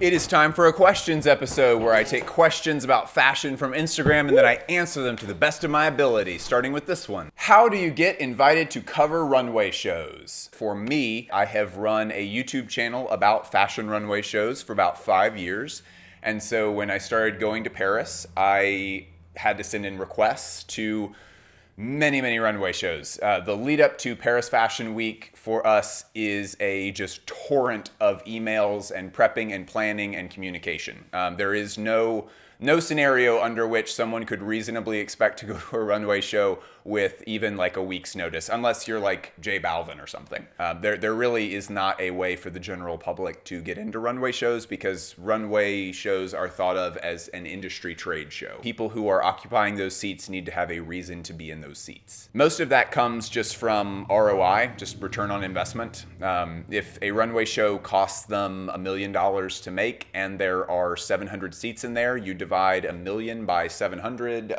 It is time for a questions episode where I take questions about fashion from Instagram and then I answer them to the best of my ability, starting with this one. How do you get invited to cover runway shows? For me, I have run a YouTube channel about fashion runway shows for about 5 years. And so when I started going to Paris, I had to send in requests to many runway shows. The lead up to Paris Fashion Week for us is a just torrent of emails and prepping and planning and communication. There is no scenario under which someone could reasonably expect to go to a runway show with even like a week's notice, unless you're like J Balvin or something. There really is not a way for the general public to get into runway shows because runway shows are thought of as an industry trade show. People who are occupying those seats need to have a reason to be in those seats. Most of that comes just from ROI, just return on investment. If a runway show costs them $1 million to make and there are 700 seats in there, you divide $1 million by 700.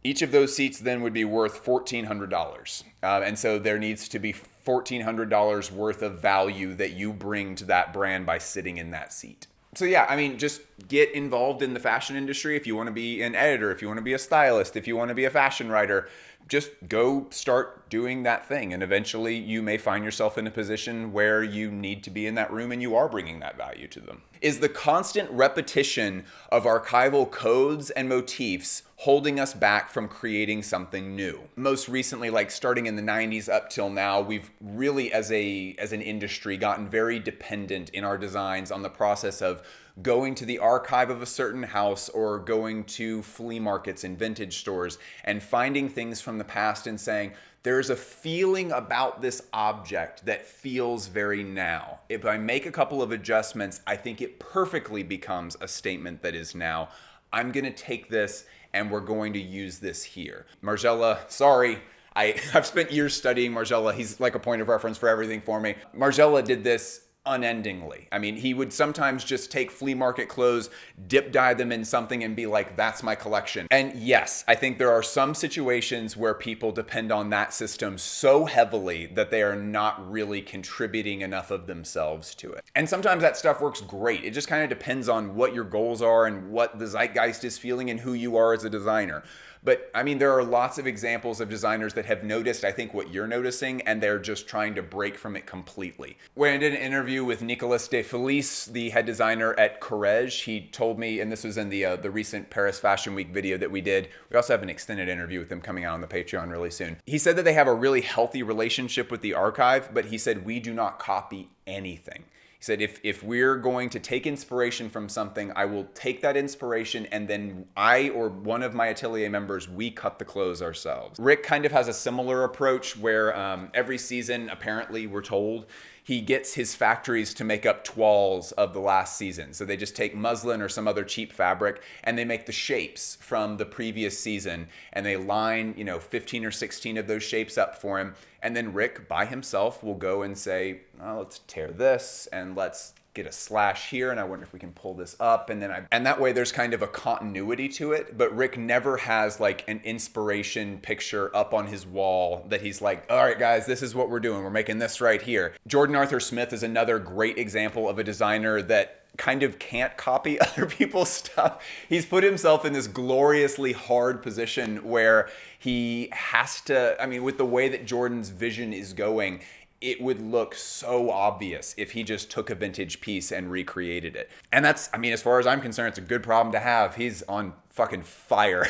Each of those seats then would be worth $1,400. And so there needs to be $1,400 worth of value that you bring to that brand by sitting in that seat. So yeah, I mean, just get involved in the fashion industry. If you want to be an editor, if you want to be a stylist, if you want to be a fashion writer, just go start doing that thing. And eventually you may find yourself in a position where you need to be in that room and you are bringing that value to them. Is the constant repetition of archival codes and motifs holding us back from creating something new? Most recently, like starting in the 90s up till now, we've really as an industry gotten very dependent in our designs on the process of going to the archive of a certain house or going to flea markets and vintage stores and finding things from the past and saying, there's a feeling about this object that feels very now. If I make a couple of adjustments, I think it perfectly becomes a statement that is now. I'm gonna take this and we're going to use this here. Margiela, sorry, I've spent years studying Margiela. He's like a point of reference for everything for me. Margiela did this unendingly. I mean, he would sometimes just take flea market clothes, dip dye them in something and be like, that's my collection. And yes, I think there are some situations where people depend on that system so heavily that they are not really contributing enough of themselves to it. And sometimes that stuff works great. It just kind of depends on what your goals are and what the zeitgeist is feeling and who you are as a designer. But I mean, there are lots of examples of designers that have noticed, I think, what you're noticing, and they're just trying to break from it completely. When I did an interview with Nicolas de Felice, the head designer at Courreges, he told me, and this was in the recent Paris Fashion Week video that we did. We also have an extended interview with him coming out on the Patreon really soon. He said that they have a really healthy relationship with the archive, but he said, we do not copy anything. He said, if we're going to take inspiration from something, I will take that inspiration and then I or one of my atelier members, we cut the clothes ourselves. Rick kind of has a similar approach where every season, apparently we're told, he gets his factories to make up toiles of the last season. So they just take muslin or some other cheap fabric and they make the shapes from the previous season and they line, 15 or 16 of those shapes up for him. And then Rick by himself will go and say, oh, let's tear this and let's get a slash here, and I wonder if we can pull this up, and that way there's kind of a continuity to it. But Rick never has like an inspiration picture up on his wall that he's like, all right guys, this is what we're doing, we're making this right here. Jordan Arthur Smith is another great example of a designer that kind of can't copy other people's stuff. He's put himself in this gloriously hard position where he has to, with the way that Jordan's vision is going, it would look so obvious if he just took a vintage piece and recreated it. And that's, as far as I'm concerned, it's a good problem to have. He's on fucking fire.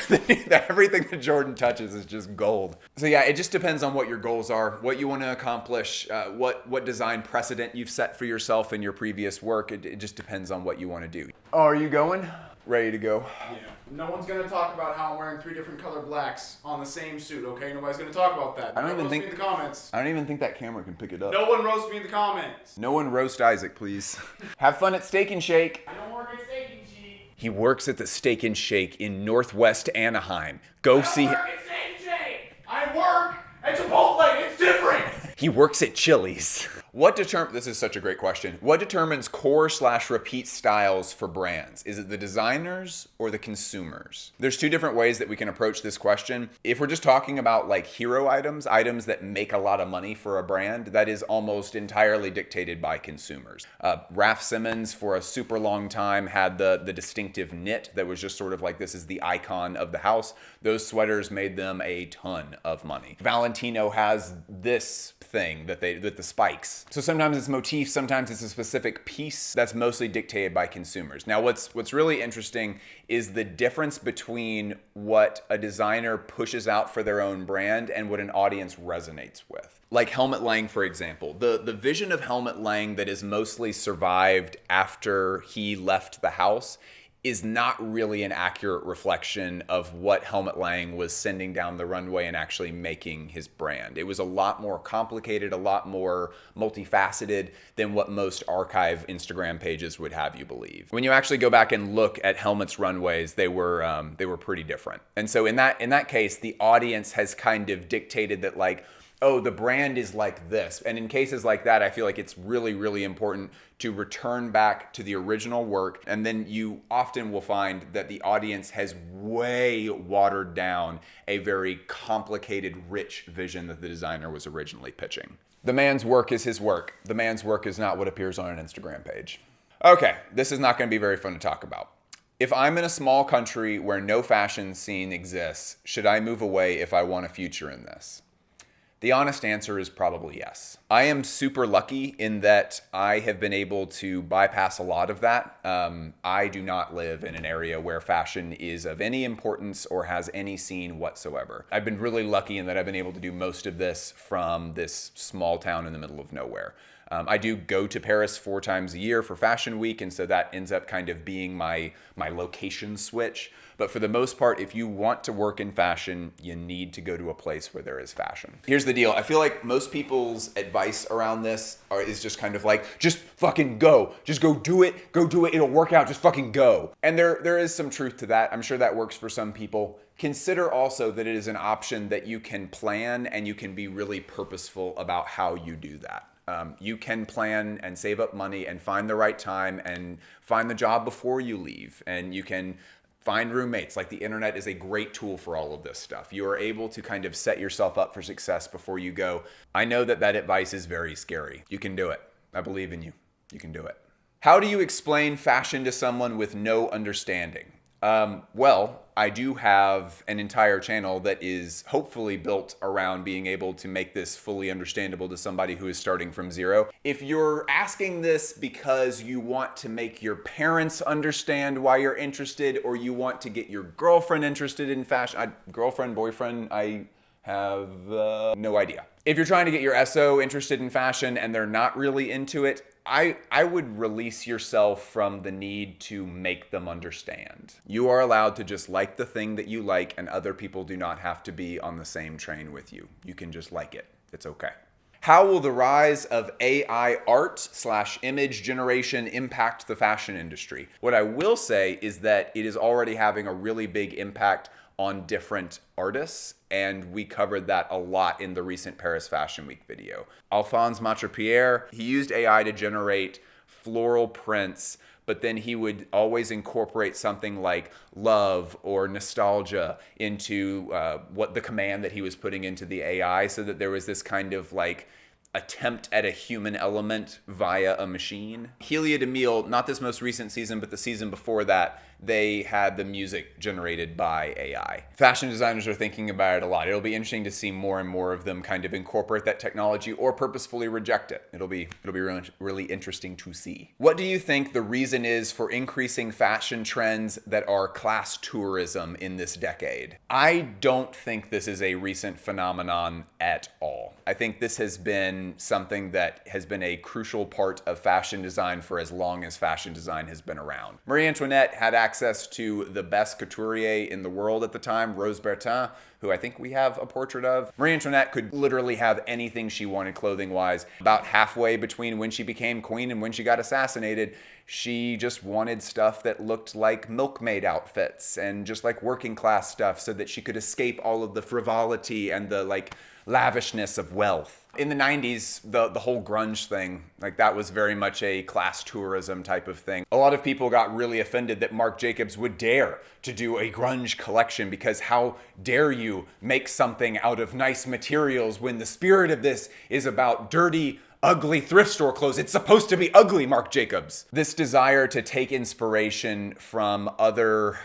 Everything that Jordan touches is just gold. So yeah, it just depends on what your goals are, what you want to accomplish, what design precedent you've set for yourself in your previous work. It just depends on what you want to do. Oh, are you going? Ready to go. Yeah. No one's going to talk about how I'm wearing 3 different color blacks on the same suit, okay? Nobody's going to talk about that. I don't even think me in the comments. I don't even think that camera can pick it up. No one roast me in the comments. No one roast Isaac, please. Have fun at Steak and Shake. I don't work at Steak and Shake. He works at the Steak and Shake in Northwest Anaheim. Go see him. I don't work at Steak and Shake. I work at Chipotle. It's different. He works at Chili's. This is such a great question. What determines core/repeat styles for brands? Is it the designers or the consumers? There's two different ways that we can approach this question. If we're just talking about like hero items that make a lot of money for a brand, that is almost entirely dictated by consumers. Raf Simons for a super long time had the distinctive knit that was just sort of like, this is the icon of the house. Those sweaters made them a ton of money. Valentino has this thing with the spikes. So sometimes it's motif, sometimes it's a specific piece that's mostly dictated by consumers. Now what's really interesting is the difference between what a designer pushes out for their own brand and what an audience resonates with. Like Helmut Lang, for example. The vision of Helmut Lang that is mostly survived after he left the house is not really an accurate reflection of what Helmut Lang was sending down the runway and actually making his brand. It was a lot more complicated, a lot more multifaceted than what most archive Instagram pages would have you believe. When you actually go back and look at Helmut's runways, they were pretty different. And so in that case, the audience has kind of dictated that, like, oh, the brand is like this. And in cases like that, I feel like it's really, really important to return back to the original work. And then you often will find that the audience has way watered down a very complicated, rich vision that the designer was originally pitching. The man's work is his work. The man's work is not what appears on an Instagram page. Okay, this is not going to be very fun to talk about. If I'm in a small country where no fashion scene exists, should I move away if I want a future in this? The honest answer is probably yes. I am super lucky in that I have been able to bypass a lot of that. I do not live in an area where fashion is of any importance or has any scene whatsoever. I've been really lucky in that I've been able to do most of this from this small town in the middle of nowhere. I do go to Paris 4 times a year for Fashion Week, and so that ends up kind of being my location switch. But for the most part, if you want to work in fashion, you need to go to a place where there is fashion. Here's the deal. I feel like most people's advice around this is just kind of like, just fucking go. Just go do it. Go do it. It'll work out. Just fucking go. And there is some truth to that. I'm sure that works for some people. Consider also that it is an option that you can plan and you can be really purposeful about how you do that. You can plan and save up money and find the right time and find the job before you leave. And you can find roommates. Like, the internet is a great tool for all of this stuff. You are able to kind of set yourself up for success before you go. I know that advice is very scary. You can do it. I believe in you. You can do it. How do you explain fashion to someone with no understanding? Well, I do have an entire channel that is hopefully built around being able to make this fully understandable to somebody who is starting from zero. If you're asking this because you want to make your parents understand why you're interested, or you want to get your girlfriend interested in fashion, boyfriend, I have no idea. If you're trying to get your SO interested in fashion and they're not really into it, I would release yourself from the need to make them understand. You are allowed to just like the thing that you like, and other people do not have to be on the same train with you. You can just like it. It's okay. How will the rise of AI art/image generation impact the fashion industry? What I will say is that it is already having a really big impact on different artists, and we covered that a lot in the recent Paris Fashion Week video. Alphonse Maitrepierre, he used AI to generate floral prints, but then he would always incorporate something like love or nostalgia into what the command that he was putting into the AI, so that there was this kind of like attempt at a human element via a machine. Heliot and Emil, not this most recent season, but the season before that, they had the music generated by AI. Fashion designers are thinking about it a lot. It'll be interesting to see more and more of them kind of incorporate that technology or purposefully reject it. It'll be really interesting to see. What do you think the reason is for increasing fashion trends that are class tourism in this decade? I don't think this is a recent phenomenon at all. I think this has been something that has been a crucial part of fashion design for as long as fashion design has been around. Marie Antoinette had access to the best couturier in the world at the time, Rose Bertin, who I think we have a portrait of. Marie Antoinette could literally have anything she wanted clothing-wise. About halfway between when she became queen and when she got assassinated, she just wanted stuff that looked like milkmaid outfits and just like working class stuff, so that she could escape all of the frivolity and the like lavishness of wealth. In the 90s, the whole grunge thing, like that was very much a class tourism type of thing. A lot of people got really offended that Marc Jacobs would dare to do a grunge collection, because how dare you make something out of nice materials when the spirit of this is about dirty, ugly thrift store clothes. It's supposed to be ugly, Marc Jacobs. This desire to take inspiration from other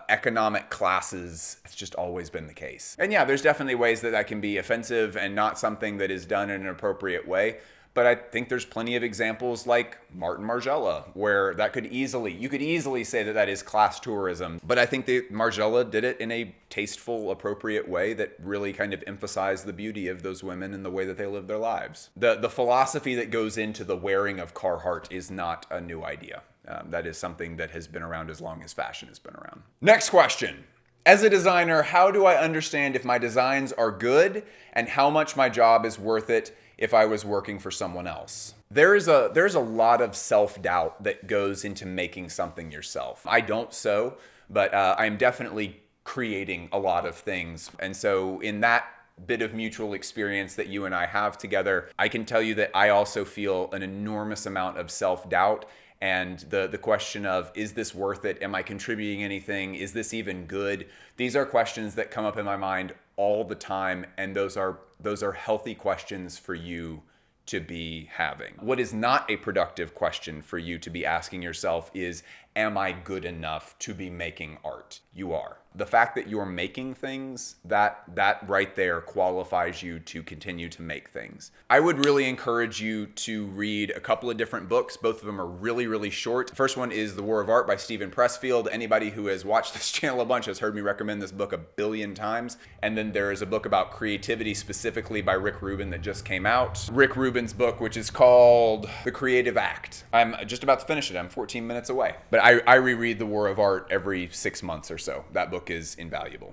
economic classes, it's just always been the case. And yeah, there's definitely ways that that can be offensive and not something that is done in an appropriate way. But I think there's plenty of examples like Martin Margiela, where you could easily say that that is class tourism. But I think that Margiela did it in a tasteful, appropriate way that really kind of emphasized the beauty of those women and the way that they live their lives. The philosophy that goes into the wearing of Carhartt is not a new idea. That is something that has been around as long as fashion has been around. Next question. As a designer, how do I understand if my designs are good and how much my job is worth it if I was working for someone else? There's a lot of self-doubt that goes into making something yourself. I don't sew, but I'm definitely creating a lot of things. And so in that bit of mutual experience that you and I have together, I can tell you that I also feel an enormous amount of self-doubt. And the question of, is this worth it? Am I contributing anything? Is this even good? These are questions that come up in my mind all the time, and those are healthy questions for you to be having. What is not a productive question for you to be asking yourself is, am I good enough to be making art? You are. The fact that you're making things, that right there qualifies you to continue to make things. I would really encourage you to read a couple of different books. Both of them are really, really short. The first one is The War of Art by Steven Pressfield. Anybody who has watched this channel a bunch has heard me recommend this book a billion times. And then there is a book about creativity specifically by Rick Rubin that just came out. Rick Rubin's book, which is called The Creative Act. I'm just about to finish it. I'm 14 minutes away. But I reread The War of Art every 6 months or so. That book is invaluable.